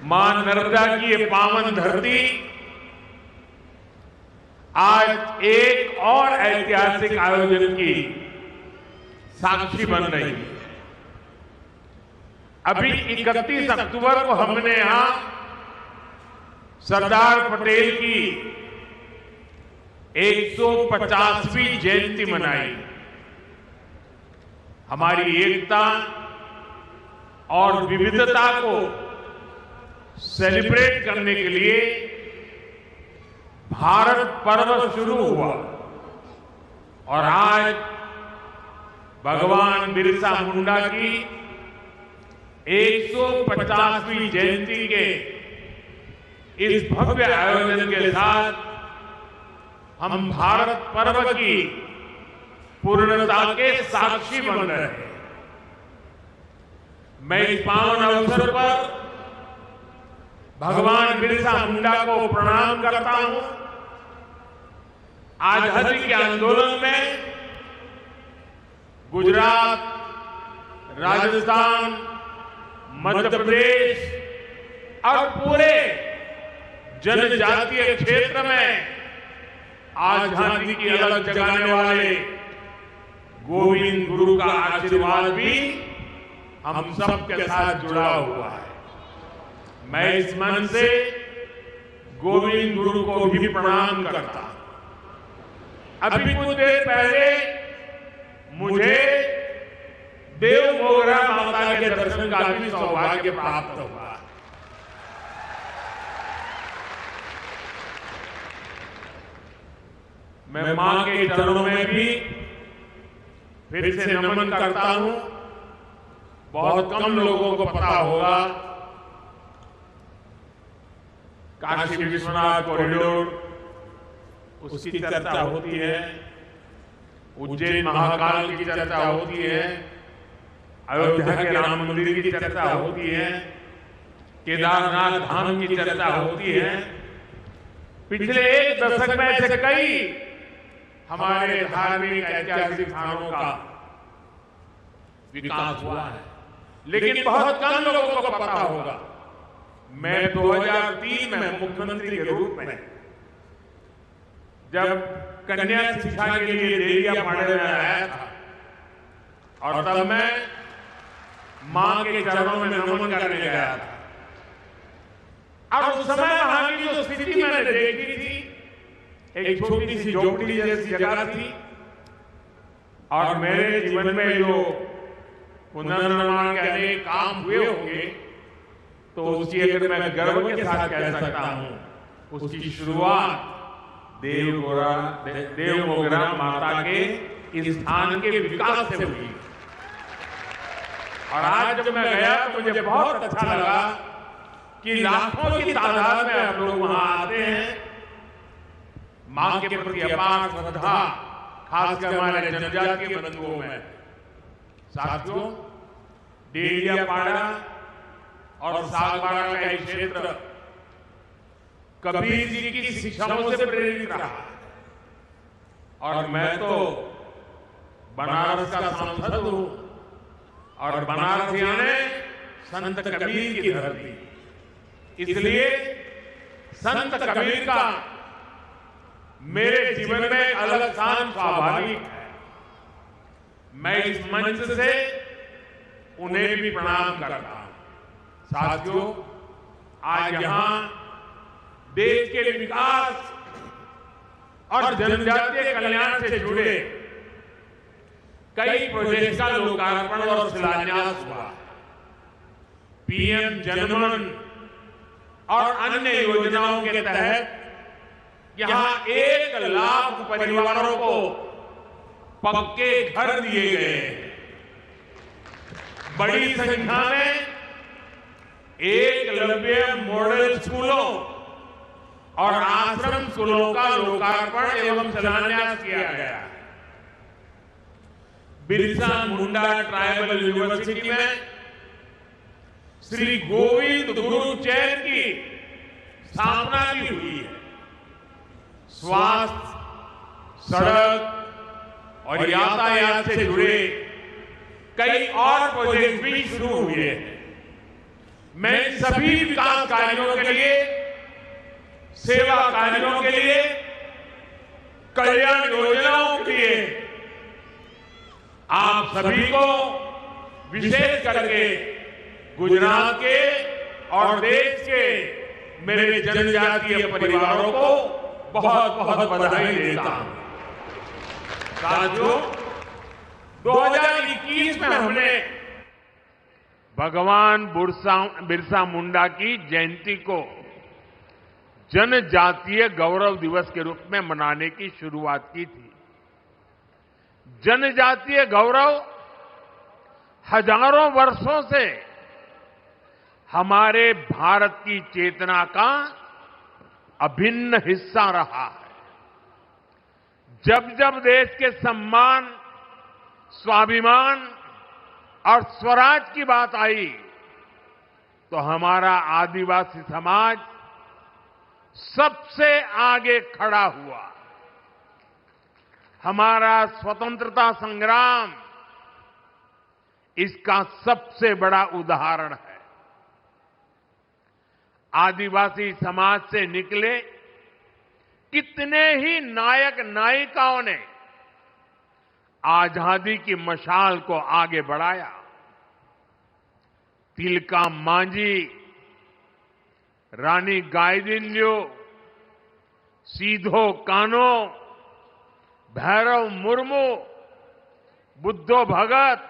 मां नर्मदा की ये पावन धरती आज एक और ऐतिहासिक आयोजन की साक्षी बन रही है। अभी 31 अक्टूबर को हमने यहां सरदार पटेल की 150वीं जयंती मनाई। हमारी एकता और विविधता को सेलिब्रेट करने के लिए भारत पर्व शुरू हुआ और आज भगवान बिरसा मुंडा की 150वीं जयंती के इस भव्य आयोजन के साथ हम भारत पर्व की पूर्णता के साक्षी बन रहे हैं। मैं इस पावन अवसर पर भगवान बिरसा मुंडा को प्रणाम करता हूं। आजादी के आंदोलन में गुजरात, राजस्थान, मध्य प्रदेश और पूरे जनजातीय क्षेत्र में आजादी की अलग जगाने वाले गोविंद गुरु का आशीर्वाद भी हम सबके साथ जुड़ा हुआ है। मैं इस मन से गोविंद गुरु को भी प्रणाम करता हूं। अभी कुछ देर पहले मुझे देव मोगरा माता के दर्शन का भी सौभाग्य प्राप्त हुआ। मैं मां के चरणों में भी फिर से नमन करता हूं। बहुत कम लोगों को पता होगा काशी विश्वनाथ कॉरिडोर उसकी चर्चा होती है, उज्जैन महाकाल की चर्चा होती है, अयोध्या के राम मंदिर की चर्चा होती है, केदारनाथ धाम की चर्चा होती है। पिछले एक दशक में ऐसे कई हमारे धार्मिक ऐतिहासिक स्थानों का विकास हुआ है, लेकिन बहुत कम लोगों को पता होगा मैं 2003 में मुख्यमंत्री के रूप में जब कन्या शिक्षा के लिए देलियापाड़े में आया था और तब मैं मां के चरणों में नमन करने गया था और उस समय वहां की जो स्थिति मैंने देखी थी, एक छोटी सी झोपड़ी जैसी जगह थी और मेरे जीवन में जो पुनर्निर्माण के अनेक काम हुए होंगे तो उसकी अगर मैं गर्व के साथ कह सकता हूं, उसकी शुरुआत देव मोगरा माता के इस स्थान के विकास से हुई। और आज जब मैं गया तो मुझे बहुत अच्छा लगा कि लाखों की तादाद में आप लोग वहां आते हैं। मां के प्रति अपार श्रद्धा, खासकर हमारे जनजातीय बंधुओं में। साथियों, डेलियापाड़ा और सागवाड़ा का ये क्षेत्र कबीर जी की शिक्षाओं से प्रेरित रहा और मैं तो बनारस का सांसद हूं और बनारस यानी संत कबीर की धरती। इसलिए संत कबीर का मेरे जीवन में अलग स्थान स्वाभाविक है। मैं इस मंच से उन्हें भी प्रणाम करता हूं। साथियों, आज यहां देश के विकास और जनजातीय कल्याण से जुड़े कई प्रोजेक्ट का लोकार्पण और शिलान्यास हुआ। पीएम जनमन और अन्य योजनाओं के तहत यहां 1 लाख परिवारों को पक्के घर दिए गए। बड़ी संख्या में एकलव्य मॉडल स्कूलों और आश्रम स्कूलों का लोकार्पण एवं शिलान्यास किया गया। बिरसा मुंडा ट्राइबल यूनिवर्सिटी में श्री गोविंद गुरु चैन की स्थापना भी हुई है। स्वास्थ्य, सड़क और यातायात से जुड़े कई और प्रोजेक्ट भी शुरू हुए हैं। मैं इन सभी विकास कार्यों के लिए, सेवा कार्यों के लिए, कल्याण योजनाओं के लिए आप सभी को विशेष करके गुजरात के और देश के मेरे जनजातीय परिवारों को बहुत बहुत बधाई देता हूं। साथियों, 2021 में हमने भगवान बिरसा मुंडा की जयंती को जनजातीय गौरव दिवस के रूप में मनाने की शुरुआत की थी। जनजातीय गौरव हजारों वर्षों से हमारे भारत की चेतना का अभिन्न हिस्सा रहा है। जब जब देश के सम्मान, स्वाभिमान और स्वराज की बात आई तो हमारा आदिवासी समाज सबसे आगे खड़ा हुआ। हमारा स्वतंत्रता संग्राम इसका सबसे बड़ा उदाहरण है। आदिवासी समाज से निकले कितने ही नायक नायिकाओं ने आजादी की मशाल को आगे बढ़ाया। तिलका मांझी, रानी गाइदिन्ल्यू, सीधो कान्हो, भैरव मुर्मू, बुद्धो भगत,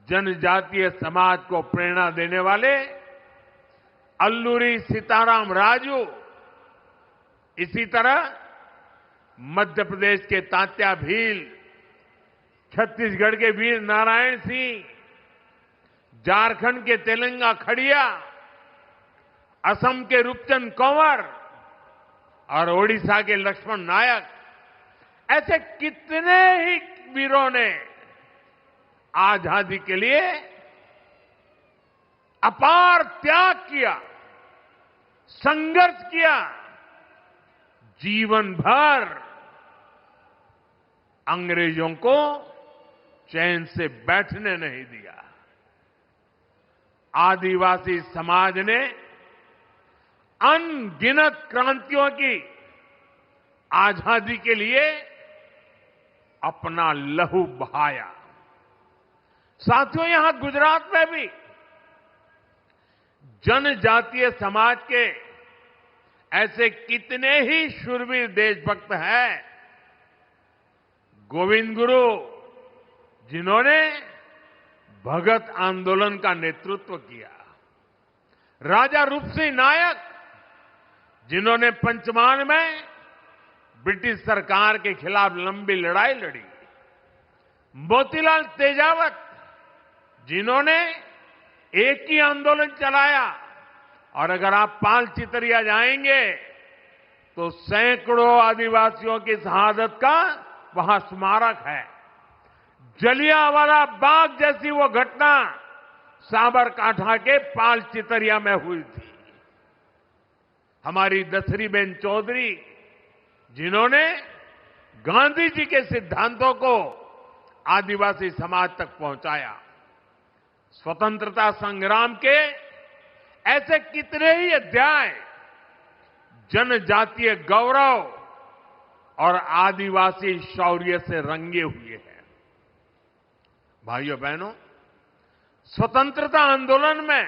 जनजातीय समाज को प्रेरणा देने वाले अल्लूरी सीताराम राजू, इसी तरह मध्य प्रदेश के तात्या भील, छत्तीसगढ़ के वीर नारायण सिंह, झारखंड के तेलंगा खड़िया, असम के रूपचंद कंवर और ओडिशा के लक्ष्मण नायक, ऐसे कितने ही वीरों ने आजादी के लिए अपार त्याग किया, संघर्ष किया, जीवन भर अंग्रेजों को चैन से बैठने नहीं दिया। आदिवासी समाज ने अनगिनत क्रांतियों की आजादी के लिए अपना लहू बहाया। साथियों, यहां गुजरात में भी जनजातीय समाज के ऐसे कितने ही शूरवीर देशभक्त हैं। गोविंद गुरु, जिन्होंने भगत आंदोलन का नेतृत्व किया, राजा रूप सिंह नायक, जिन्होंने पंचमहाल में ब्रिटिश सरकार के खिलाफ लंबी लड़ाई लड़ी, मोतीलाल तेजावत, जिन्होंने एक ही आंदोलन चलाया, और अगर आप पाल चितरिया जाएंगे तो सैकड़ों आदिवासियों की शहादत का वहां स्मारक है। जलियांवाला बाग जैसी वो घटना साबरकांठा के पाल चितरिया में हुई थी। हमारी दसरीबेन चौधरी, जिन्होंने गांधी जी के सिद्धांतों को आदिवासी समाज तक पहुंचाया। स्वतंत्रता संग्राम के ऐसे कितने ही अध्याय जनजातीय गौरव और आदिवासी शौर्य से रंगे हुए हैं। भाइयों बहनों, स्वतंत्रता आंदोलन में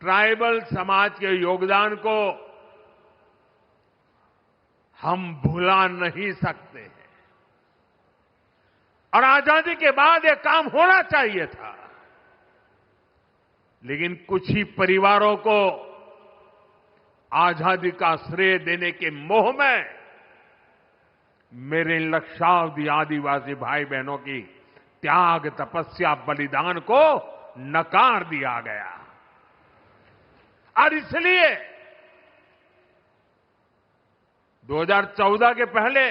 ट्राइबल समाज के योगदान को हम भुला नहीं सकते हैं, और आजादी के बाद यह काम होना चाहिए था। लेकिन कुछ ही परिवारों को आजादी का श्रेय देने के मोह में मेरे लक्षावधि आदिवासी भाई बहनों की त्याग, तपस्या, बलिदान को नकार दिया गया। और इसलिए 2014 के पहले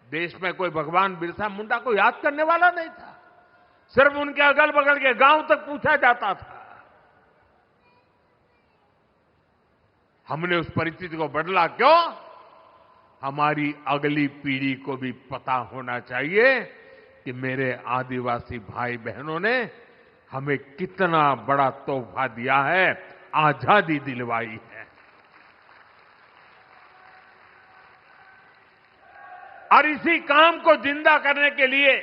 देश में कोई भगवान बिरसा मुंडा को याद करने वाला नहीं था। सिर्फ उनके अगल बगल के गांव तक पूछा जाता था। हमने उस परिस्थिति को बदला। क्यों? हमारी अगली पीढ़ी को भी पता होना चाहिए कि मेरे आदिवासी भाई बहनों ने हमें कितना बड़ा तोहफा दिया है, आजादी दिलवाई है। और इसी काम को जिंदा करने के लिए,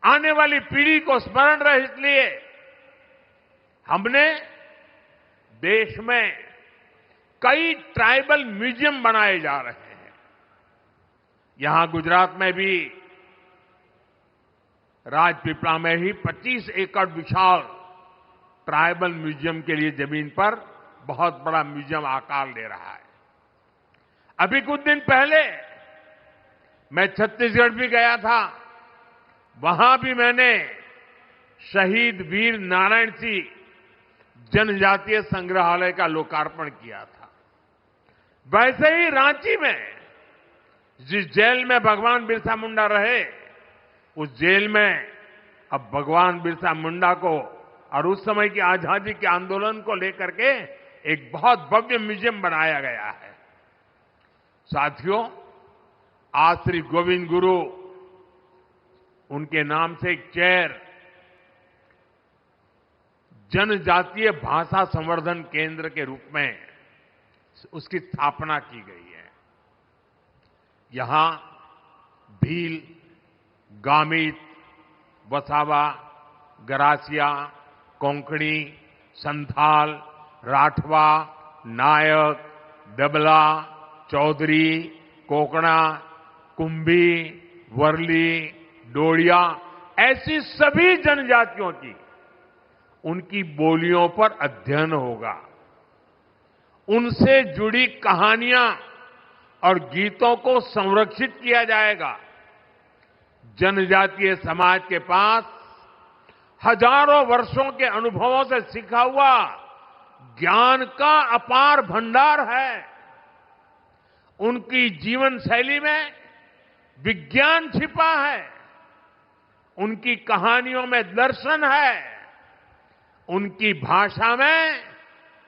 आने वाली पीढ़ी को स्मरण रहे इसलिए हमने देश में कई ट्राइबल म्यूजियम बनाए जा रहे हैं। यहां गुजरात में भी राजपीपला में ही 25 एकड़ विशाल ट्राइबल म्यूजियम के लिए जमीन पर बहुत बड़ा म्यूजियम आकार ले रहा है। अभी कुछ दिन पहले मैं छत्तीसगढ़ भी गया था। वहां भी मैंने शहीद वीर नारायण सिंह जनजातीय संग्रहालय का लोकार्पण किया था। वैसे ही रांची में जिस जेल में भगवान बिरसा मुंडा रहे, उस जेल में अब भगवान बिरसा मुंडा को और उस समय की आजादी के आंदोलन को लेकर के एक बहुत भव्य म्यूजियम बनाया गया है। साथियों, आज श्री गोविंद गुरु उनके नाम से एक चेयर जनजातीय भाषा संवर्धन केंद्र के रूप में उसकी स्थापना की गई है। यहां भील, गामित, वसावा, गरासिया, कोंकणी, संथाल, राठवा, नायक, दबला, चौधरी, कोकणा, कुंभी, वर्ली, डोडिया, ऐसी सभी जनजातियों की उनकी बोलियों पर अध्ययन होगा। उनसे जुड़ी कहानियां और गीतों को संरक्षित किया जाएगा। जनजातीय समाज के पास हजारों वर्षों के अनुभवों से सीखा हुआ ज्ञान का अपार भंडार है। उनकी जीवन शैली में विज्ञान छिपा है। उनकी कहानियों में दर्शन है। उनकी भाषा में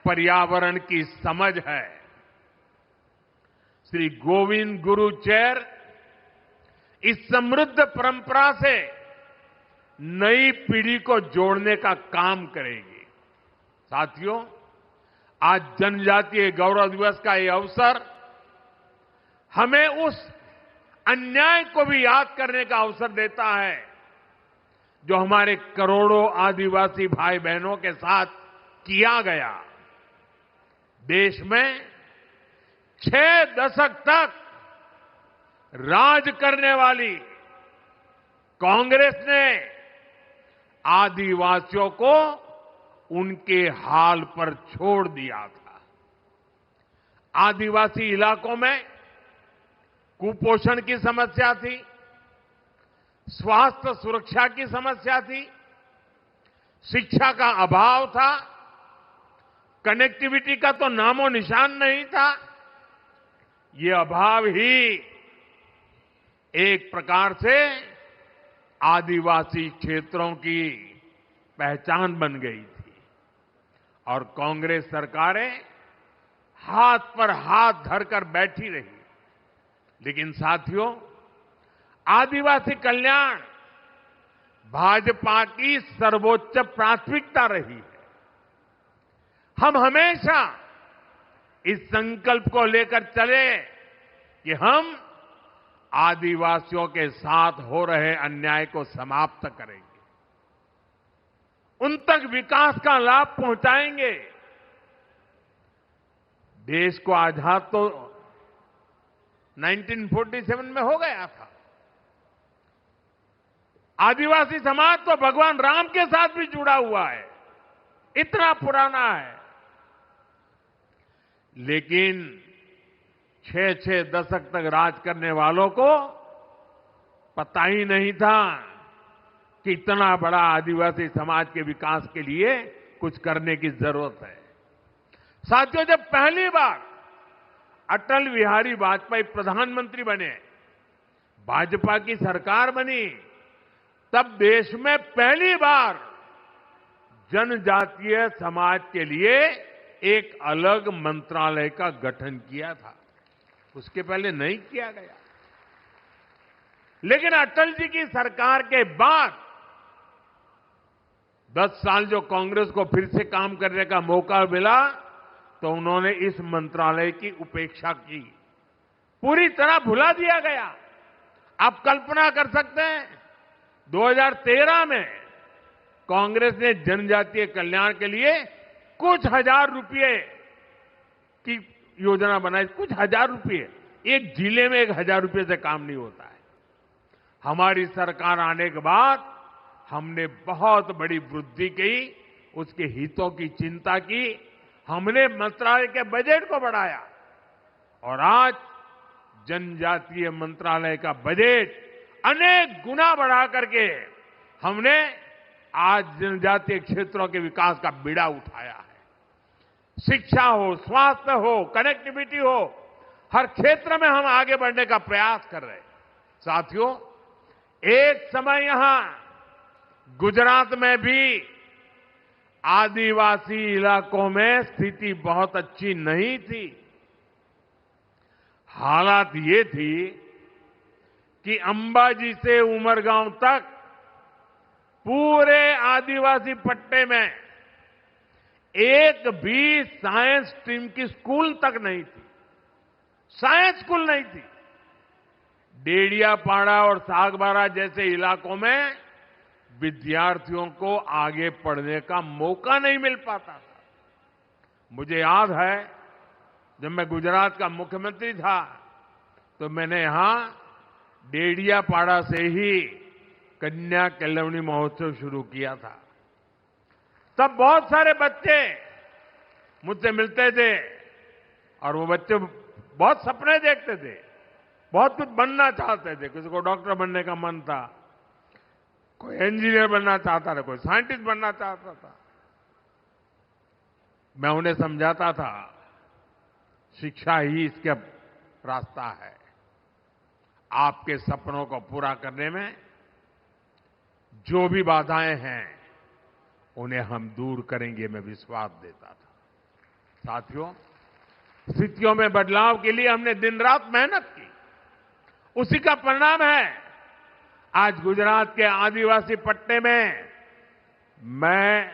पर्यावरण की समझ है। श्री गोविंद गुरु चेयर इस समृद्ध परंपरा से नई पीढ़ी को जोड़ने का काम करेगी। साथियों, आज जनजातीय गौरव दिवस का ये अवसर हमें उस अन्याय को भी याद करने का अवसर देता है जो हमारे करोड़ों आदिवासी भाई बहनों के साथ किया गया। देश में 6 दशक तक राज करने वाली कांग्रेस ने आदिवासियों को उनके हाल पर छोड़ दिया था। आदिवासी इलाकों में कुपोषण की समस्या थी, स्वास्थ्य सुरक्षा की समस्या थी, शिक्षा का अभाव था, कनेक्टिविटी का तो नामो निशान नहीं था। ये अभाव ही एक प्रकार से आदिवासी क्षेत्रों की पहचान बन गई थी और कांग्रेस सरकारें हाथ पर हाथ धरकर बैठी रही। लेकिन साथियों, आदिवासी कल्याण भाजपा की सर्वोच्च प्राथमिकता रही है। हम हमेशा इस संकल्प को लेकर चले कि हम आदिवासियों के साथ हो रहे अन्याय को समाप्त करेंगे, उन तक विकास का लाभ पहुंचाएंगे। देश को आजाद तो 1947 में हो गया था। आदिवासी समाज तो भगवान राम के साथ भी जुड़ा हुआ है, इतना पुराना है। लेकिन 6 दशक तक राज करने वालों को पता ही नहीं था कि इतना बड़ा आदिवासी समाज के विकास के लिए कुछ करने की जरूरत है। साथियों, जब पहली बार अटल बिहारी वाजपेयी प्रधानमंत्री बने, भाजपा की सरकार बनी, तब देश में पहली बार जनजातीय समाज के लिए एक अलग मंत्रालय का गठन किया था। उसके पहले नहीं किया गया। लेकिन अटल जी की सरकार के बाद 10 साल जो कांग्रेस को फिर से काम करने का मौका मिला तो उन्होंने इस मंत्रालय की उपेक्षा की, पूरी तरह भुला दिया गया। आप कल्पना कर सकते हैं 2013 में कांग्रेस ने जनजातीय कल्याण के लिए कुछ हजार रुपए की योजना बनाई, कुछ हजार रुपए। एक जिले में 1000 रुपए से काम नहीं होता है। हमारी सरकार आने के बाद हमने बहुत बड़ी वृद्धि की, उसके हितों की चिंता की, हमने मंत्रालय के बजट को बढ़ाया और आज जनजातीय मंत्रालय का बजट अनेक गुना बढ़ा करके हमने आज जनजातीय क्षेत्रों के विकास का बीड़ा उठाया है। शिक्षा हो, स्वास्थ्य हो, कनेक्टिविटी हो, हर क्षेत्र में हम आगे बढ़ने का प्रयास कर रहे हैं। साथियों, एक समय यहां गुजरात में भी आदिवासी इलाकों में स्थिति बहुत अच्छी नहीं थी। हालात ये थी कि अंबाजी से उमरगांव तक पूरे आदिवासी पट्टे में एक भी साइंस स्ट्रीम की स्कूल तक नहीं थी, साइंस स्कूल नहीं थी। डेडियापाड़ा और सागबारा जैसे इलाकों में विद्यार्थियों को आगे पढ़ने का मौका नहीं मिल पाता था। मुझे याद है जब मैं गुजरात का मुख्यमंत्री था तो मैंने यहां डेडियापाड़ा से ही कन्या केलवनी महोत्सव शुरू किया था। तब बहुत सारे बच्चे मुझसे मिलते थे और वो बच्चे बहुत सपने देखते थे, बहुत कुछ बनना चाहते थे। किसी को डॉक्टर बनने का मन था, कोई इंजीनियर बनना चाहता था, कोई साइंटिस्ट बनना चाहता था। मैं उन्हें समझाता था शिक्षा ही इसका रास्ता है। आपके सपनों को पूरा करने में जो भी बाधाएं हैं उन्हें हम दूर करेंगे, मैं विश्वास देता था। साथियों, स्थितियों में बदलाव के लिए हमने दिन रात मेहनत की, उसी का परिणाम है आज गुजरात के आदिवासी पट्टे में मैं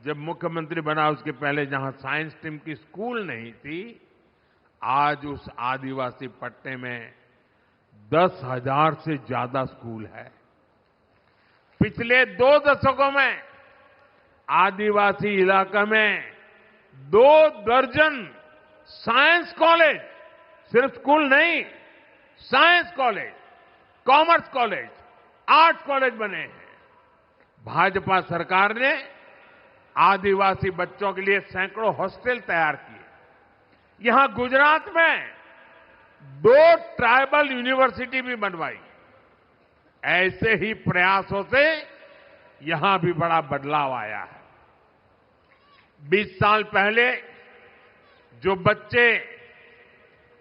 जब मुख्यमंत्री बना उसके पहले जहां साइंस स्ट्रीम की स्कूल नहीं थी, आज उस आदिवासी पट्टे में 10,000 से ज्यादा स्कूल है। पिछले 2 दशकों में आदिवासी इलाका में 2 दर्जन साइंस कॉलेज, सिर्फ स्कूल नहीं, science college, commerce college, arts college बने हैं। भाजपा सरकार ने आदिवासी बच्चों के लिए सैकड़ों हॉस्टल तैयार किए। यहां गुजरात में 2 ट्राइबल यूनिवर्सिटी भी बनवाई। ऐसे ही प्रयासों से यहां भी बड़ा बदलाव आया है। 20 साल पहले जो बच्चे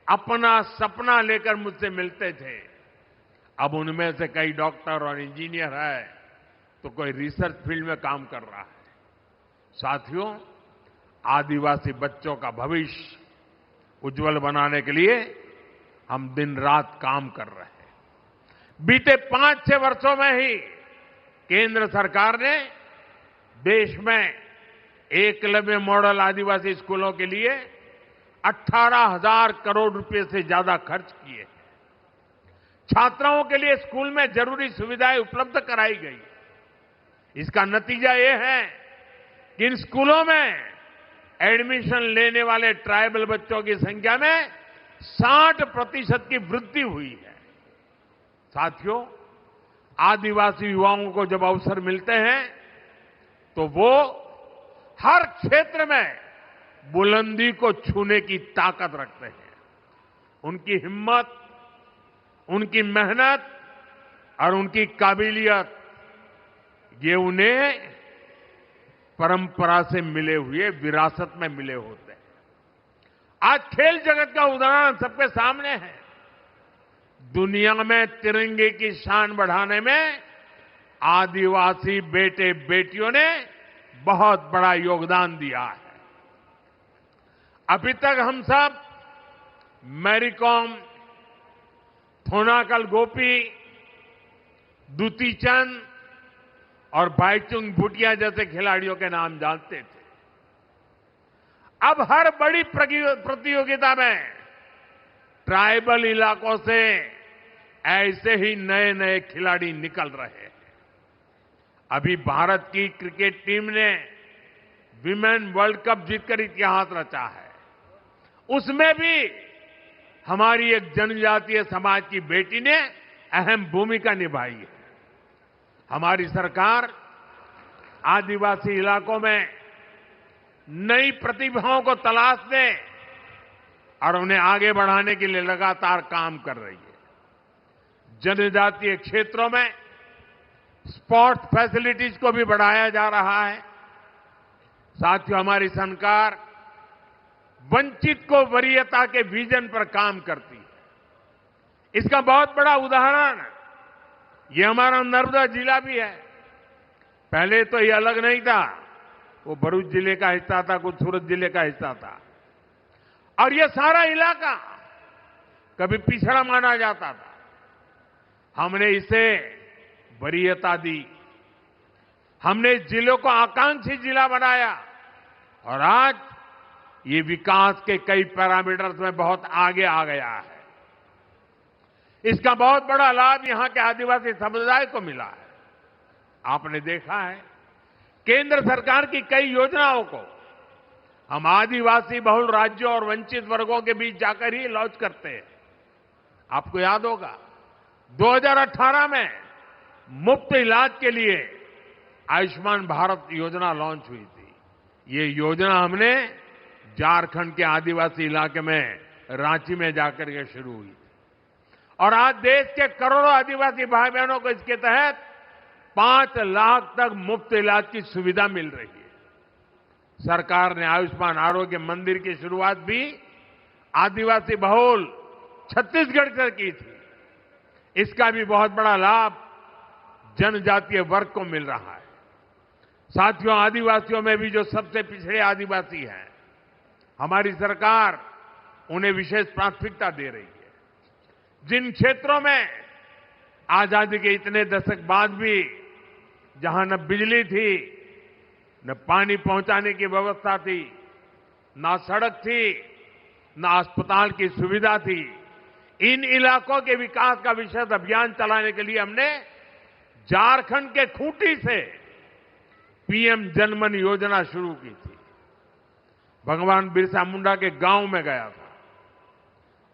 अपना सपना लेकर मुझसे मिलते थे, अब उनमें से कई डॉक्टर और इंजीनियर है तो कोई रिसर्च फील्ड में काम कर रहा है। साथियों, आदिवासी बच्चों का भविष्य उज्जवल बनाने के लिए हम दिन रात काम कर रहे हैं। बीते 5-6 वर्षों में ही केंद्र सरकार ने देश में एकलव्य मॉडल आदिवासी स्कूलों के लिए 18,000 करोड़ रुपए से ज्यादा खर्च किए। छात्राओं के लिए स्कूल में जरूरी सुविधाएं उपलब्ध कराई गई। इसका नतीजा ये है कि इन स्कूलों में एडमिशन लेने वाले ट्राइबल बच्चों की संख्या में 60% की वृद्धि हुई है। साथियों, आदिवासी युवाओं को जब अवसर मिलते हैं तो वो हर क्षेत्र में बुलंदी को छूने की ताकत रखते हैं। उनकी हिम्मत, उनकी मेहनत और उनकी काबिलियत, ये उन्हें परंपरा से मिले हुए, विरासत में मिले होते हैं। आज खेल जगत का उदाहरण सबके सामने है। दुनिया में तिरंगे की शान बढ़ाने में आदिवासी बेटे बेटियों ने बहुत बड़ा योगदान दिया है। अभी तक हम सब मैरी कॉम, थोनाकल गोपी, दुती चंद और भाईचुंग भूटिया जैसे खिलाड़ियों के नाम जानते थे। अब हर बड़ी प्रतियोगिता में ट्राइबल इलाकों से ऐसे ही नए नए खिलाड़ी निकल रहे हैं। अभी भारत की क्रिकेट टीम ने विमेन वर्ल्ड कप जीतकर इतिहास रचा है। उसमें भी हमारी एक जनजातीय समाज की बेटी ने अहम भूमिका निभाई है। हमारी सरकार आदिवासी इलाकों में नई प्रतिभाओं को तलाशने और उन्हें आगे बढ़ाने के लिए लगातार काम कर रही है। जनजातीय क्षेत्रों में स्पोर्ट्स फैसिलिटीज को भी बढ़ाया जा रहा है। साथियों, हमारी सरकार वंचित को वरीयता के विजन पर काम करती है। इसका बहुत बड़ा उदाहरण ये हमारा नर्मदा जिला भी है। पहले तो ये अलग नहीं था, वो भरूच जिले का हिस्सा था, कुछ सूरत जिले का हिस्सा था, और ये सारा इलाका कभी पिछड़ा माना जाता था। हमने इसे वरीयता दी, हमने इस जिले को आकांक्षी जिला बनाया और आज ये विकास के कई पैरामीटर्स में बहुत आगे आ गया है। इसका बहुत बड़ा लाभ यहां के आदिवासी समुदाय को मिला है। आपने देखा है केंद्र सरकार की कई योजनाओं को हम आदिवासी बहुल राज्यों और वंचित वर्गों के बीच जाकर ही लॉन्च करते हैं। आपको याद होगा 2018 में मुफ्त इलाज के लिए आयुष्मान भारत योजना लॉन्च हुई थी। ये योजना हमने झारखंड के आदिवासी इलाके में रांची में जाकर के शुरू हुई थी और आज देश के करोड़ों आदिवासी भाई बहनों को इसके तहत 5 लाख तक मुफ्त इलाज की सुविधा मिल रही है। सरकार ने आयुष्मान आरोग्य मंदिर की शुरुआत भी आदिवासी बहुल छत्तीसगढ़ से की थी। इसका भी बहुत बड़ा लाभ जनजातीय वर्ग को मिल रहा है। साथियों, आदिवासियों में भी जो सबसे पिछड़े आदिवासी हैं, हमारी सरकार उन्हें विशेष प्राथमिकता दे रही है। जिन क्षेत्रों में आजादी के इतने दशक बाद भी जहां न बिजली थी, न पानी पहुंचाने की व्यवस्था थी, न सड़क थी, न अस्पताल की सुविधा थी, इन इलाकों के विकास का विशेष अभियान चलाने के लिए हमने झारखंड के खूंटी से पीएम जनमन योजना शुरू की थी। भगवान बिरसा मुंडा के गांव में गया था।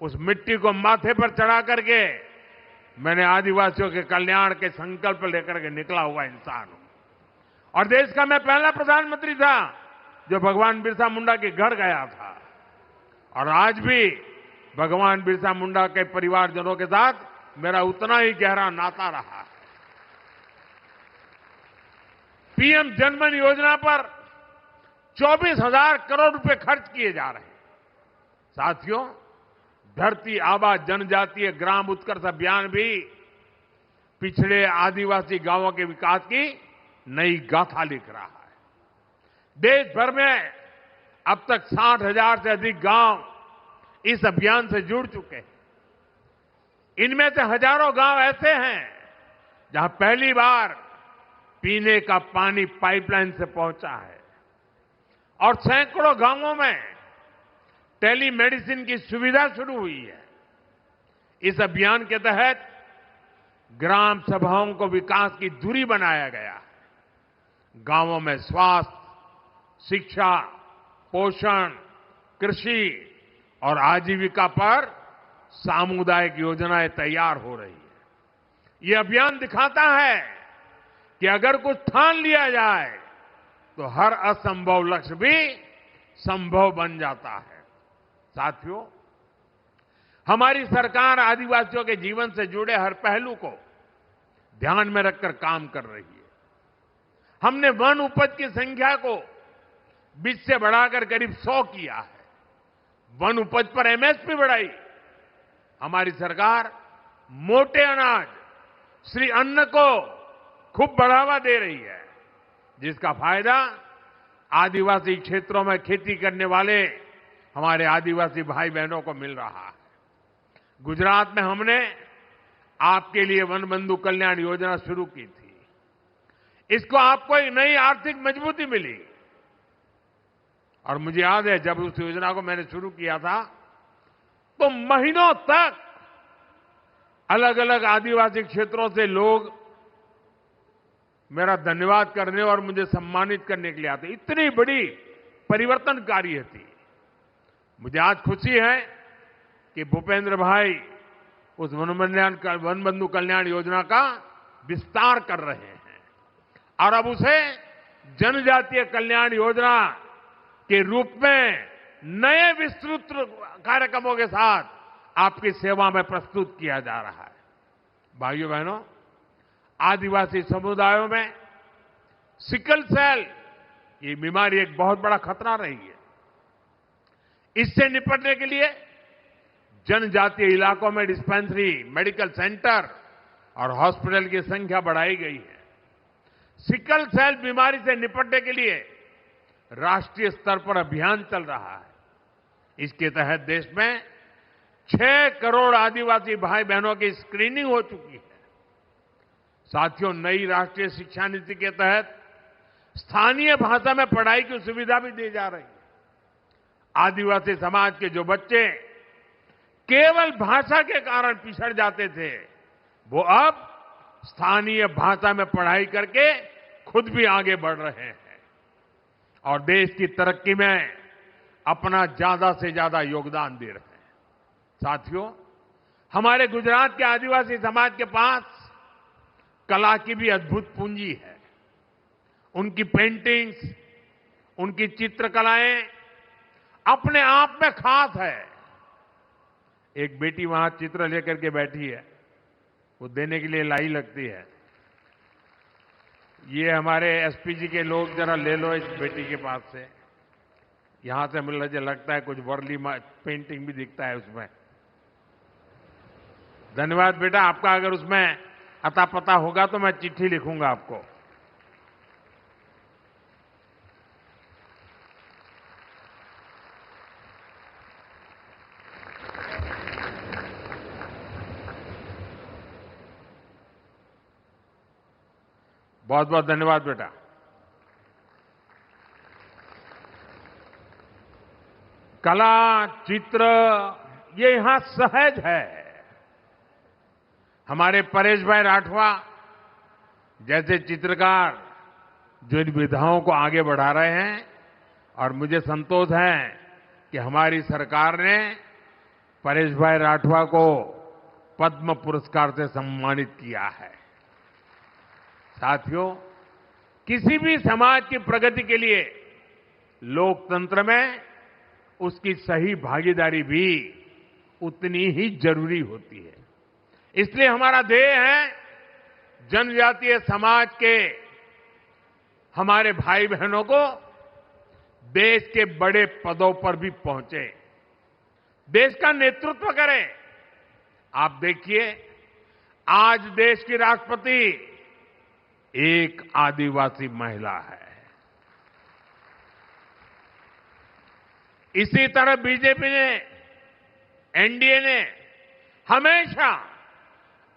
उस मिट्टी को माथे पर चढ़ा करके मैंने आदिवासियों के कल्याण के संकल्प लेकर के निकला हुआ इंसान हूं और देश का मैं पहला प्रधानमंत्री था जो भगवान बिरसा मुंडा के घर गया था। और आज भी भगवान बिरसा मुंडा के परिवारजनों के साथ मेरा उतना ही गहरा नाता रहा है। पीएम जनमन योजना पर 24,000 करोड़ रुपए खर्च किए जा रहे हैं। साथियों, धरती आबा जनजातीय ग्राम उत्कर्ष अभियान भी पिछड़े आदिवासी गांवों के विकास की नई गाथा लिख रहा है। देश भर में अब तक 60,000 से अधिक गांव इस अभियान से जुड़ चुके हैं। इनमें से हजारों गांव ऐसे हैं जहां पहली बार पीने का पानी पाइपलाइन से पहुंचा है और सैकड़ों गांवों में टेलीमेडिसिन की सुविधा शुरू हुई है। इस अभियान के तहत ग्राम सभाओं को विकास की धुरी बनाया गया है। गांवों में स्वास्थ्य, शिक्षा, पोषण, कृषि और आजीविका पर सामुदायिक योजनाएं तैयार हो रही है। ये अभियान दिखाता है कि अगर कुछ ठान लिया जाए तो हर असंभव लक्ष्य भी संभव बन जाता है। साथियों, हमारी सरकार आदिवासियों के जीवन से जुड़े हर पहलू को ध्यान में रखकर काम कर रही है। हमने वन उपज की संख्या को 20 से बढ़ाकर करीब 100 किया है। वन उपज पर एमएसपी बढ़ाई। हमारी सरकार मोटे अनाज श्री अन्न को खूब बढ़ावा दे रही है, जिसका फायदा आदिवासी क्षेत्रों में खेती करने वाले हमारे आदिवासी भाई बहनों को मिल रहा है। गुजरात में हमने आपके लिए वन बंधु कल्याण योजना शुरू की थी। इसको आपको एक नई आर्थिक मजबूती मिली। और मुझे याद है जब उस योजना को मैंने शुरू किया था तो महीनों तक अलग अलग आदिवासी क्षेत्रों से लोग मेरा धन्यवाद करने और मुझे सम्मानित करने के लिए आते। इतनी बड़ी परिवर्तनकारी थी। मुझे आज खुशी है कि भूपेंद्र भाई उस वन बंधु कल्याण योजना का विस्तार कर रहे हैं और अब उसे जनजातीय कल्याण योजना के रूप में नए विस्तृत कार्यक्रमों के साथ आपकी सेवा में प्रस्तुत किया जा रहा है। भाइयों बहनों, आदिवासी समुदायों में सिकल सेल ये बीमारी एक बहुत बड़ा खतरा रही है। इससे निपटने के लिए जनजातीय इलाकों में डिस्पेंसरी, मेडिकल सेंटर और हॉस्पिटल की संख्या बढ़ाई गई है। सिकल सेल बीमारी से निपटने के लिए राष्ट्रीय स्तर पर अभियान चल रहा है। इसके तहत देश में 6 करोड़ आदिवासी भाई बहनों की स्क्रीनिंग हो चुकी है। साथियों, नई राष्ट्रीय शिक्षा नीति के तहत स्थानीय भाषा में पढ़ाई की सुविधा भी दी जा रही है। आदिवासी समाज के जो बच्चे केवल भाषा के कारण पिछड़ जाते थे, वो अब स्थानीय भाषा में पढ़ाई करके खुद भी आगे बढ़ रहे हैं और देश की तरक्की में अपना ज्यादा से ज्यादा योगदान दे रहे हैं। साथियों, हमारे गुजरात के आदिवासी समाज के पास कला की भी अद्भुत पूंजी है। उनकी पेंटिंग्स, उनकी चित्रकलाएं अपने आप में खास है। एक बेटी वहां चित्र लेकर के बैठी है, वो देने के लिए लाई लगती है। ये हमारे एसपी जी के लोग जरा ले लो इस बेटी के पास से। यहां से मुझे लगता है कुछ वर्ली पेंटिंग भी दिखता है उसमें। धन्यवाद बेटा, आपका अगर उसमें अता पता होगा तो मैं चिट्ठी लिखूंगा आपको। बहुत बहुत धन्यवाद बेटा। कला, चित्र ये यहां सहज है। हमारे परेश भाई राठवा जैसे चित्रकार जो इन विधाओं को आगे बढ़ा रहे हैं और मुझे संतोष है कि हमारी सरकार ने परेश भाई राठवा को पद्म पुरस्कार से सम्मानित किया है। साथियों, किसी भी समाज की प्रगति के लिए लोकतंत्र में उसकी सही भागीदारी भी उतनी ही जरूरी होती है। इसलिए हमारा ध्येय है जनजातीय समाज के हमारे भाई बहनों को देश के बड़े पदों पर भी पहुंचे, देश का नेतृत्व करें। आप देखिए, आज देश की राष्ट्रपति एक आदिवासी महिला है। इसी तरह बीजेपी ने, एनडीए ने हमेशा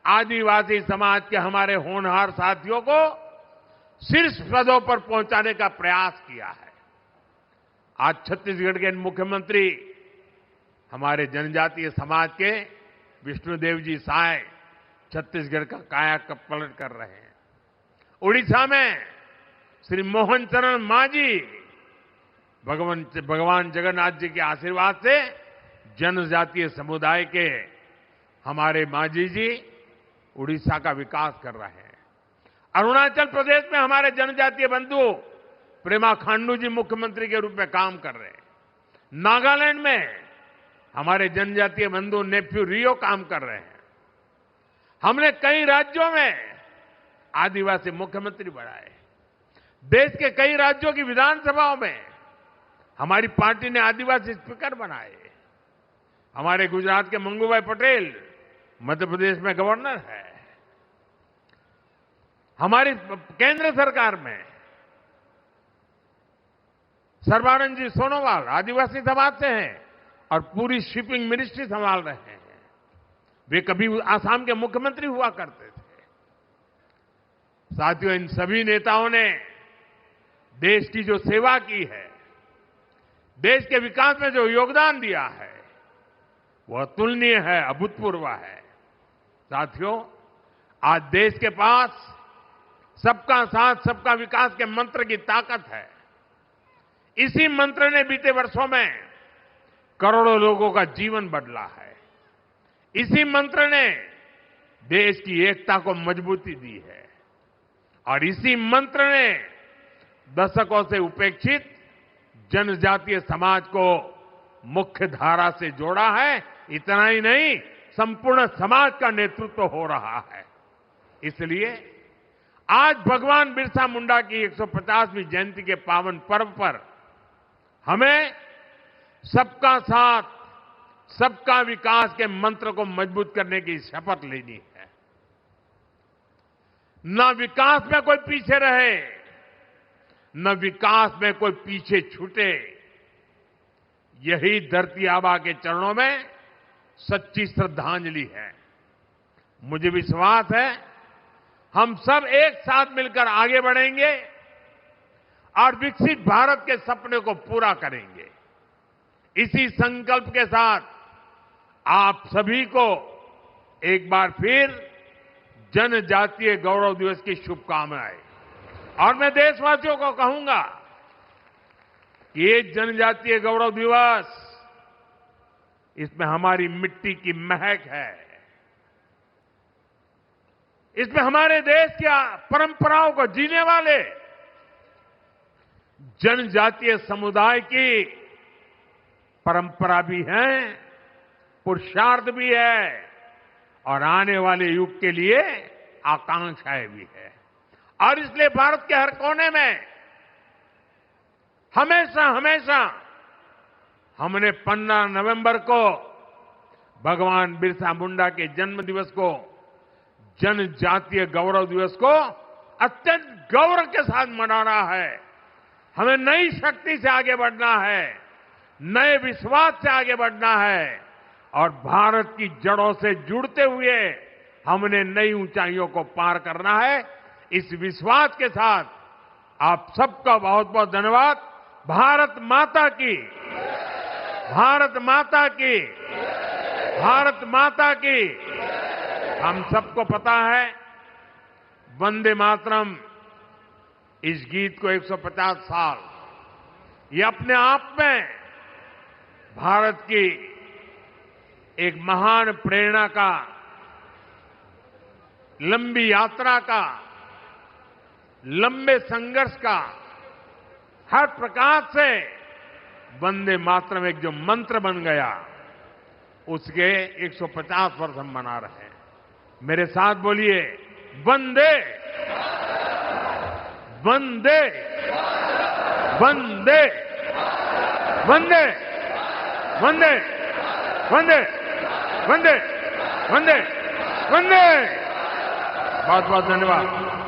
आदिवासी समाज के हमारे होनहार साथियों को शीर्ष पदों पर पहुंचाने का प्रयास किया है। आज छत्तीसगढ़ के मुख्यमंत्री हमारे जनजातीय समाज के विष्णुदेव जी साय छत्तीसगढ़ का कायापलट कर रहे हैं। उड़ीसा में श्री मोहन चरण मांझी भगवान जगन्नाथ जी के आशीर्वाद से जनजातीय समुदाय के हमारे मांझी जी उड़ीसा का विकास कर रहे हैं। अरुणाचल प्रदेश में हमारे जनजातीय बंधु प्रेमा खांडू जी मुख्यमंत्री के रूप में काम कर रहे हैं। नागालैंड में हमारे जनजातीय बंधु नेफ्यू रियो काम कर रहे हैं। हमने कई राज्यों में आदिवासी मुख्यमंत्री बनाए। देश के कई राज्यों की विधानसभाओं में हमारी पार्टी ने आदिवासी स्पीकर बनाए। हमारे गुजरात के मंगूभाई पटेल मध्य प्रदेश में गवर्नर है। हमारी केंद्र सरकार में सर्बानंद जी सोनोवाल आदिवासी समाज से हैं और पूरी शिपिंग मिनिस्ट्री संभाल रहे हैं। वे कभी आसाम के मुख्यमंत्री हुआ करते थे। साथियों, इन सभी नेताओं ने देश की जो सेवा की है, देश के विकास में जो योगदान दिया है, वो अतुलनीय है, अभूतपूर्व है। साथियों, आज देश के पास सबका साथ सबका विकास के मंत्र की ताकत है। इसी मंत्र ने बीते वर्षों में करोड़ों लोगों का जीवन बदला है। इसी मंत्र ने देश की एकता को मजबूती दी है और इसी मंत्र ने दशकों से उपेक्षित जनजातीय समाज को मुख्य धारा से जोड़ा है। इतना ही नहीं, संपूर्ण समाज का नेतृत्व हो रहा है। इसलिए आज भगवान बिरसा मुंडा की 150वीं जयंती के पावन पर्व पर हमें सबका साथ सबका विकास के मंत्र को मजबूत करने की शपथ लेनी है। न विकास में कोई पीछे रहे, न विकास में कोई पीछे छूटे। यही धरती आबा के चरणों में सच्ची श्रद्धांजलि है। मुझे विश्वास है हम सब एक साथ मिलकर आगे बढ़ेंगे और विकसित भारत के सपने को पूरा करेंगे। इसी संकल्प के साथ आप सभी को एक बार फिर जनजातीय गौरव दिवस की शुभकामनाएं। और मैं देशवासियों को कहूंगा कि ये जनजातीय गौरव दिवस, इसमें हमारी मिट्टी की महक है, इसमें हमारे देश की परंपराओं को जीने वाले जनजातीय समुदाय की परंपरा भी है, पुरुषार्थ भी है और आने वाले युग के लिए आकांक्षाएं भी है। और इसलिए भारत के हर कोने में हमेशा हमेशा हमने 15 नवंबर को भगवान बिरसा मुंडा के जन्म दिवस को, जनजातीय गौरव दिवस को अत्यंत गौरव के साथ मनाना है। हमें नई शक्ति से आगे बढ़ना है, नए विश्वास से आगे बढ़ना है और भारत की जड़ों से जुड़ते हुए हमने नई ऊंचाइयों को पार करना है। इस विश्वास के साथ आप सबका बहुत बहुत धन्यवाद। भारत माता की, भारत माता की, भारत माता की। हम सबको पता है वंदे मातरम, इस गीत को 150 साल, ये अपने आप में भारत की एक महान प्रेरणा का, लंबी यात्रा का, लंबे संघर्ष का, हर प्रकार से वंदे मातरम एक जो मंत्र बन गया, उसके 150 वर्ष हम मना रहे हैं। मेरे साथ बोलिए, वंदे वंदे वंदे वंदे वंदे वंदे वंदे वंदे वंदे। बहुत बहुत धन्यवाद।